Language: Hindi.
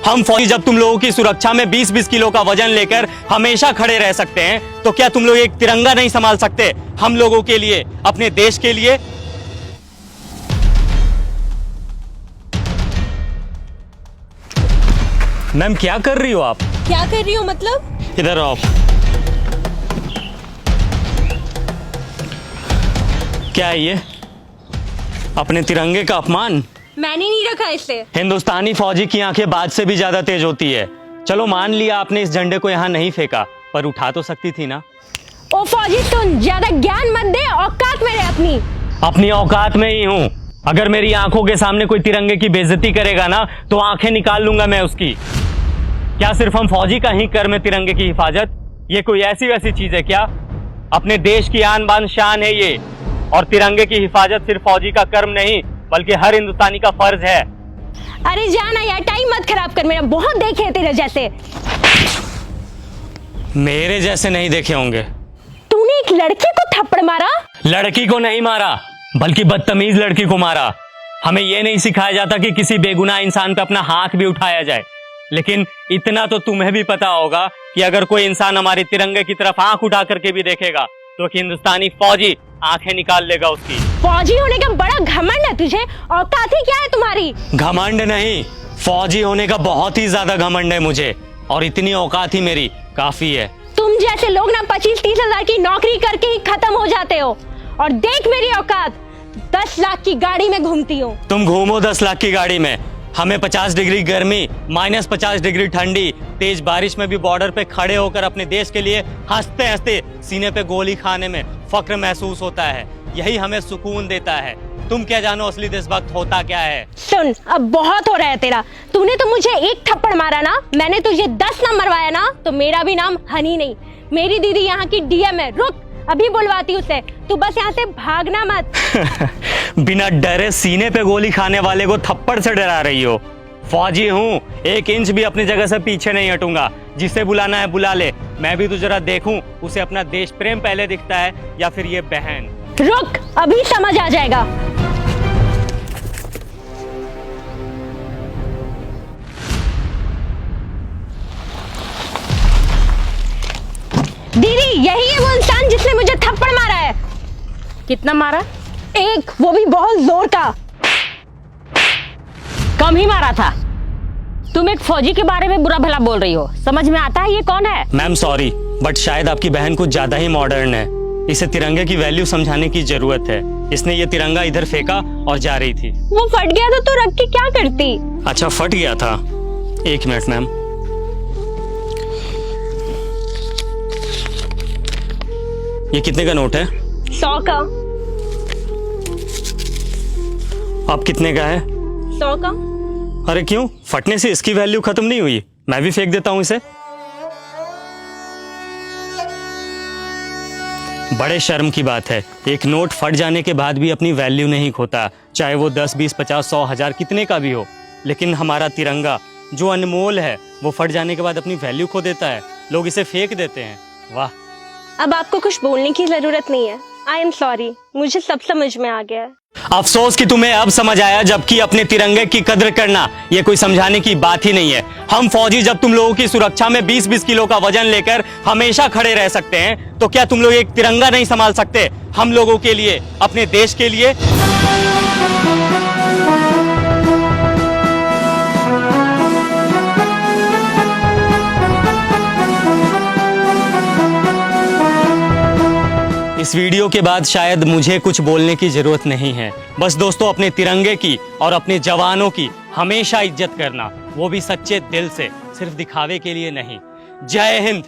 हम फौजी जब तुम लोगों की सुरक्षा में 20-20 किलो का वजन लेकर हमेशा खड़े रह सकते हैं, तो क्या तुम लोग एक तिरंगा नहीं संभाल सकते हम लोगों के लिए, अपने देश के लिए? मैम क्या कर रही हो आप? क्या कर रही हो मतलब? इधर आओ। क्या है ये? अपने तिरंगे का अपमान? मैंने नहीं रखा इसे। हिंदुस्तानी फौजी की आंखें बाज से भी ज्यादा तेज होती है। चलो मान लिया आपने इस झंडे को यहाँ नहीं फेंका, पर उठा तो सकती थी ना। ओ फौजी तुम ज्यादा ज्ञान मत दे, औकात में रह अपनी। अपनी औकात में ही हूँ। अगर मेरी आंखों के सामने कोई तिरंगे की बेइज्जती करेगा ना, तो आंखें निकाल लूंगा मैं उसकी। क्या सिर्फ हम फौजी का ही कर्म है तिरंगे की हिफाजत? ये कोई ऐसी वैसी चीज है क्या? अपने देश की आन बान शान है ये, और तिरंगे की हिफाजत सिर्फ फौजी का कर्म नहीं बल्कि हर हिंदुस्तानी का फर्ज है। अरे जाना यार, टाइम मत खराब कर मेरा, बहुत देखे हैं तेरे जैसे। मेरे जैसे नहीं देखे होंगे। तूने एक लड़के को थप्पड़ मारा? लड़की को नहीं मारा, बल्कि बदतमीज लड़की को मारा। हमें यह नहीं सिखाया जाता कि किसी बेगुनाह इंसान पे अपना हाथ भी उठाया जाए, लेकिन इतना तो तुम्हें भी पता होगा कि अगर कोई इंसान हमारे तिरंगे की तरफ आंख उठा करके भी देखेगा, तो हिंदुस्तानी फौजी आंखें निकाल लेगा उसकी। फौजी होने का बड़ा घमंड है तुझे, औकात ही क्या है तुम्हारी? घमंड नहीं, फौजी होने का बहुत ही ज्यादा घमंड है मुझे, और इतनी औकात ही मेरी काफी है। तुम जैसे लोग ना 25-30 हजार की नौकरी करके ही खत्म हो जाते हो, और देख मेरी औकात, 10 लाख की गाड़ी में घूमती हूँ। तुम घूमो 10 लाख की गाड़ी में, हमें 50 डिग्री गर्मी, -50 डिग्री ठंडी, तेज बारिश में भी बॉर्डर पे खड़े होकर अपने देश के लिए हंसते हंसते सीने पे गोली खाने में फक्र महसूस होता है। यही हमें सुकून देता है। तुम क्या जानो असली देशभक्त होता क्या है? सुन, अब बहुत हो रहा है तेरा। तूने तो मुझे एक थप्पड़ मारा ना, मैंने तुझे 10 ना मरवाया ना, तो मेरा भी नाम हनी नहीं। मेरी दीदी यहाँ की डीएम है। रुक, अभी बुलवाती उसे। तू बस यहाँ से भागना मत। बिना डरे सीने पे गोली खाने वाले को थप्पड़ से डरा रही हो? फौजी हूँ, 1 इंच भी अपनी जगह से पीछे नहीं हटूंगा। जिसे बुलाना है बुला ले। मैं भी तो जरा देखूं उसे अपना देश प्रेम पहले दिखता है या फिर ये बहन। रुक, अभी समझ आ जाएगा। दीदी, यही है वो इंसान जिसने मुझे थप्पड़ मारा है। कितना मारा? एक, वो भी बहुत जोर का। कम ही मारा था। तुम एक फौजी के बारे में बुरा भला बोल रही हो, समझ में आता है ये कौन है? मैम सॉरी, बट शायद आपकी बहन कुछ ज्यादा ही मॉडर्न है। इसे तिरंगे की वैल्यू समझाने की जरूरत है। इसने ये तिरंगा इधर फेंका और जा रही थी। वो फट गया तो तू रख के क्या करती? अच्छा, फट गया था। 1 मिनट मैम। ये कितने का नोट है? 100 का। अब कितने का है? 100 का। अरे क्यों, फटने से इसकी वैल्यू खत्म नहीं हुई? मैं भी फेंक देता हूं इसे। बड़े शर्म की बात है, एक नोट फट जाने के बाद भी अपनी वैल्यू नहीं खोता, चाहे वो 10, 20, 50, 100, 1000 कितने का भी हो। लेकिन हमारा तिरंगा जो अनमोल है, वो फट जाने के बाद अपनी वैल्यू खो देता है। लोग इसे फेंक देते हैं। वाह। अब आपको कुछ बोलने की जरूरत नहीं है। आई एम सॉरी, मुझे सब समझ में आ गया है। अफसोस कि तुम्हें अब समझ आया, जबकि अपने तिरंगे की कद्र करना ये कोई समझाने की बात ही नहीं है। हम फौजी जब तुम लोगों की सुरक्षा में 20-20 किलो का वजन लेकर हमेशा खड़े रह सकते हैं, तो क्या तुम लोग एक तिरंगा नहीं संभाल सकते हम लोगों के लिए, अपने देश के लिए? इस वीडियो के बाद शायद मुझे कुछ बोलने की जरूरत नहीं है। बस दोस्तों, अपने तिरंगे की और अपने जवानों की हमेशा इज्जत करना, वो भी सच्चे दिल से, सिर्फ दिखावे के लिए नहीं। जय हिंद।